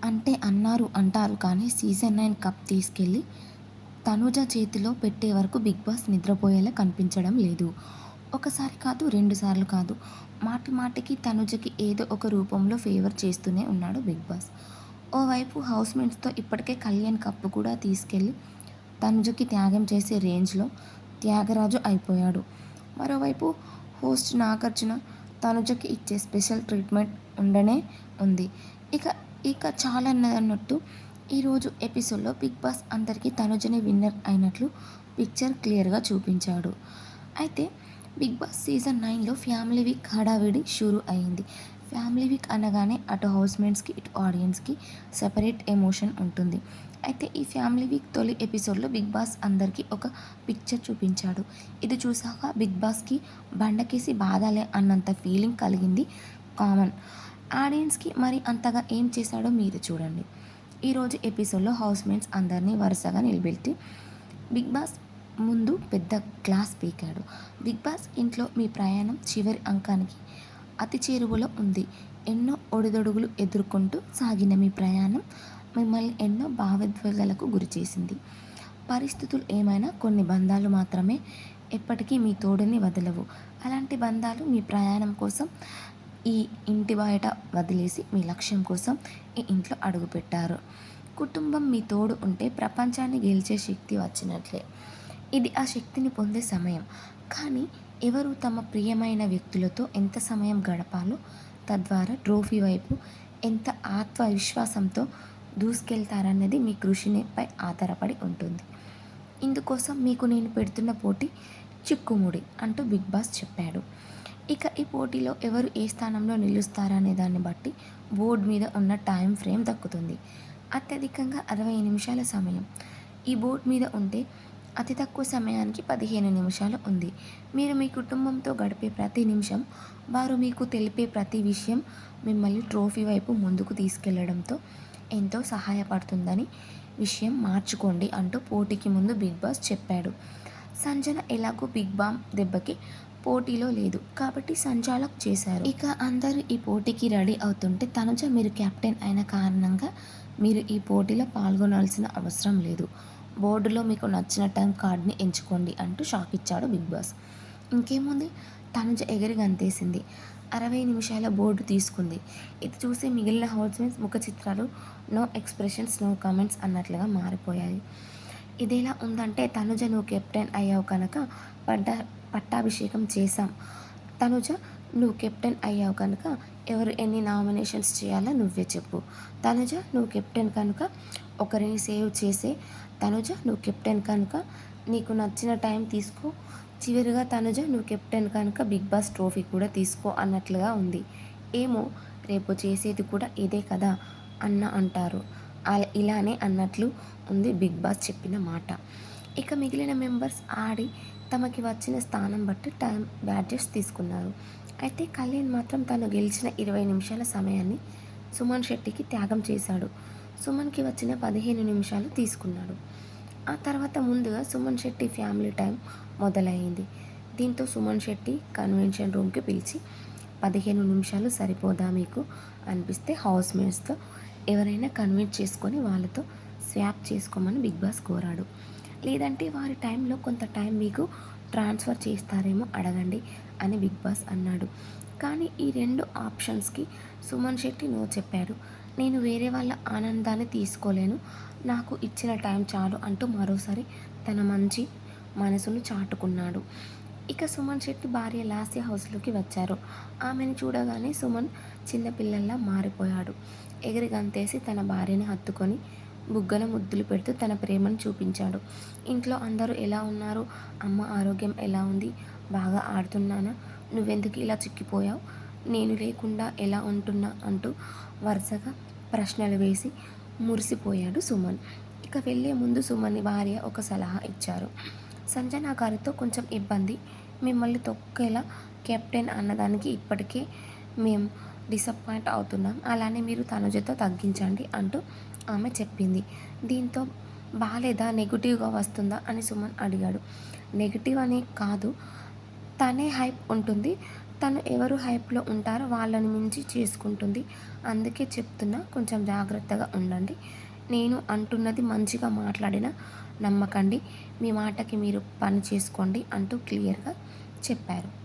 అంటే అన్నారు అంటారు కానీ సీజన్ 9 కప్ తీసుకెళ్ళి తనూజ చేతిలో పెట్టే వరకు 'బిగ్ బాస్' నిద్రపోయేలా కనిపించడం లేదు. ఒకసారి కాదు, 2 సార్లు కాదు. మాటి మాటికి తనుజకి ఏదో ఒక రూపంలో ఫేవర్ చేస్తూనే ఉన్నాడు 'బిగ్ బాస్'. ఓవైపు హౌస్‌మేట్స్‌తో ఇప్పటికే కళ్యాణ్ కప్ కూడా తీసుకెళ్ళి తనుజకి త్యాగం చేసే రేంజ్‌లో త్యాగరాజు అయిపోయాడు. మరోవైపు హోస్ట్ నాగార్జున తనుజకి ఇచ్చే స్పెషల్ ట్రీట్మెంట్ ఉండనే ఉంది. ఇక ఇక చాలన్నట్టు ఈరోజు ఎపిసోడ్‌లో 'బిగ్ బాస్' అందరికీ తనుజనే విన్నర్ అయినట్లు పిక్చర్ క్లియర్‌గా చూపించాడు. అయితే 'బిగ్ బాస్' సీజన్ 9లో ఫ్యామిలీ వీక్ హడావిడి షురూ అయింది. ఫ్యామిలీ వీక్ అనగానే అటు హౌస్‌మేట్స్‌కి, ఇటు ఆడియన్స్‌కి సెపరేట్ ఎమోషన్ ఉంటుంది. అయితే ఈ ఫ్యామిలీ వీక్ తొలి ఎపిసోడ్‌లో 'బిగ్ బాస్' అందరికీ ఒక పిక్చర్ చూపించాడు. ఇది చూసాక 'బిగ్ బాస్‌కి బండకేసి బాదాలే' అన్నంత ఫీలింగ్ కలిగింది కామన్ ఆడియన్స్‌కి. మరి అంతగా ఏం చేశాడో మీరే చూడండి. ఈరోజు ఎపిసోడ్‌లో హౌస్‌మేట్స్ అందరినీ వరుసగా నిలబెట్టి 'బిగ్ బాస్' ముందు పెద్ద క్లాస్ పీకాడు. 'బిగ్ బాస్' ఇంట్లో మీ ప్రయాణం చివరి అంకానికి అతి చేరువలో ఉంది. ఎన్నో ఒడిదుడుకులు ఎదుర్కొంటూ సాగిన మీ ప్రయాణం మిమ్మల్ని ఎన్నో భావోద్వేగాలకు గురిచేసింది. పరిస్థితులు ఏమైనా కొన్ని బంధాలు మాత్రమే ఎప్పటికీ మీ తోడుని వదలవు. అలాంటి బంధాలు మీ ప్రయాణం కోసం ఈ ఇంటి బయట వదిలేసి మీ లక్ష్యం కోసం ఈ ఇంట్లో అడుగుపెట్టారు. కుటుంబం మీ తోడు ఉంటే ప్రపంచాన్ని గెలిచే శక్తి వచ్చినట్లే. ఇది ఆ శక్తిని పొందే సమయం. కానీ ఎవరు తమ ప్రియమైన వ్యక్తులతో ఎంత సమయం గడపాలో, తద్వారా ట్రోఫీ వైపు ఎంత ఆత్మవిశ్వాసంతో దూసుకెళ్తారన్నది మీ కృషిపై ఆధారపడి ఉంటుంది. ఇందుకోసం మీకు నేను పెడుతున్న పోటీ చిక్కుముడి అంటూ 'బిగ్ బాస్' చెప్పాడు. ఇక ఈ పోటీలో ఎవరు ఏ స్థానంలో నిలుస్తారనే దాన్ని బట్టి బోర్డు మీద ఉన్న టైం ఫ్రేమ్ దక్కుతుంది. అత్యధికంగా 60 నిమిషాల సమయం ఈ బోర్డు మీద ఉంటే అతి తక్కువ సమయానికి 15 నిమిషాలు ఉంది. మీరు మీ కుటుంబంతో గడిపే ప్రతి నిమిషం, వారు మీకు తెలిపే ప్రతి విషయం మిమ్మల్ని ట్రోఫీ వైపు ముందుకు తీసుకెళ్లడంతో ఎంతో సహాయపడుతుందని విషయం మార్చుకోండి అంటూ పోటీకి ముందు 'బిగ్ బాస్' చెప్పాడు. సంజన ఎలాగో బిగ్ బామ్ దెబ్బకి పోటీలో లేదు కాబట్టి సంచాలక్ చేశారు. ఇక అందరూ ఈ పోటీకి రెడీ అవుతుంటే తనుజ మీరు కెప్టెన్ అయిన కారణంగా మీరు ఈ పోటీలో పాల్గొనాల్సిన అవసరం లేదు. బోర్డులో మీకు నచ్చిన టైం కార్డ్ని ఎంచుకోండి అంటూ షాక్ ఇచ్చాడు 'బిగ్ బాస్'. ఇంకేముంది, తనుజ ఎగిరి గంతేసింది. 60 నిమిషాల బోర్డు తీసుకుంది. ఇది చూసి మిగిలిన హౌస్‌మేట్స్ ముఖ చిత్రాలు నో ఎక్స్‌ప్రెషన్స్ నో కామెంట్స్ అన్నట్లుగా మారిపోయాయి. ఇదెలా ఉందంటే తనుజ నువ్వు కెప్టెన్ అయ్యావు కనుక పట్టాభిషేకం చేశాం. తనుజ నువ్వు కెప్టెన్ అయ్యావు కనుక ఎవరు ఎన్ని నామినేషన్స్ చేయాలో నువ్వే చెప్పు. తనుజ నువ్వు కెప్టెన్ కనుక ఒకరిని సేవ్ చేసే. తనుజ నువ్వు కెప్టెన్ కనుక నీకు నచ్చిన టైం తీసుకో. చివరిగా తనుజ నువ్వు కెప్టెన్ కనుక 'బిగ్ బాస్' ట్రోఫీ కూడా తీసుకో అన్నట్లుగా ఉంది. ఏమో రేపు చేసేది కూడా ఇదే కదా అంటారు. ఇలానే అన్నట్లు ఉంది 'బిగ్ బాస్' చెప్పిన మాట. ఇక మిగిలిన మెంబర్స్ ఆడి తమకి వచ్చిన స్థానం బట్టి టైం బ్యాడ్జెస్ తీసుకున్నారు. అయితే కళ్యాణ్ మాత్రం తను గెలిచిన 20 నిమిషాల సమయాన్ని సుమన్ శెట్టికి త్యాగం చేశాడు. సుమన్కి వచ్చిన 15 నిమిషాలు తీసుకున్నాడు. ఆ తర్వాత ముందుగా సుమన్ శెట్టి ఫ్యామిలీ టైం మొదలయ్యింది. దీంతో సుమన్ శెట్టి కన్వెన్షన్ రూమ్కి పిలిచి 15 నిమిషాలు సరిపోదా మీకు అనిపిస్తే హౌస్‌మేట్స్‌తో ఎవరైనా కన్విన్స్ చేసుకొని వాళ్ళతో స్వాప్ చేసుకోమని 'బిగ్ బాస్' కోరాడు. లేదంటే వారి టైంలో కొంత టైం మీకు ట్రాన్స్ఫర్ చేస్తారేమో అడగండి అని 'బిగ్ బాస్' అన్నాడు. కానీ ఈ 2 ఆప్షన్స్‌కి సుమన్ శెట్టి నో చెప్పాడు. నేను వేరే వాళ్ళ ఆనందాన్ని తీసుకోలేను. నాకు ఇచ్చిన టైం చాలు అంటూ మరోసారి తన మంచి మనసును చాటుకున్నాడు. ఇక సుమన్ శెట్టి భార్య లాస్య హౌస్‌లోకి వచ్చారు. ఆమెను చూడగానే సుమన్ చిన్నపిల్లల్లా మారిపోయాడు. ఎగిరి గంతేసి తన భార్యని హత్తుకొని బుగ్గన ముద్దులు పెడుతూ తన ప్రేమను చూపించాడు. ఇంట్లో అందరూ ఎలా ఉన్నారు? అమ్మ ఆరోగ్యం ఎలా ఉంది? బాగా ఆడుతున్నానా? నువ్వెందుకు ఇలా చిక్కిపోయావు? నేను లేకుండా ఎలా ఉంటున్నా అంటూ వరుసగా ప్రశ్నలు వేసి మురిసిపోయాడు సుమన్. ఇక వెళ్ళే ముందు సుమన్ భార్య ఒక సలహా ఇచ్చారు. సంజన గారితో కొంచెం ఇబ్బంది. మిమ్మల్ని తొక్కేలా కెప్టెన్ అన్నదానికి ఇప్పటికే మేం డిసప్పాయింట్ అవుతున్నాం. అలానే మీరు తనుజతో తగ్గించండి అంటూ ఆమె చెప్పింది. దీంతో బాలేదా, నెగెటివ్‌గా వస్తుందా అని సుమన్ అడిగాడు. నెగెటివ్ అని కాదు, తనే హైప్ ఉంటుంది. తను ఎవరు హైప్‌లో ఉంటారో వాళ్ళని మించి చేసుకుంటుంది. అందుకే చెప్తున్నా కొంచెం జాగ్రత్తగా ఉండండి. నేను అంటున్నది మంచిగా మాట్లాడినా నమ్మకండి. మీ మాటకి మీరు పని చేసుకోండి అంటూ క్లియర్‌గా చెప్పారు.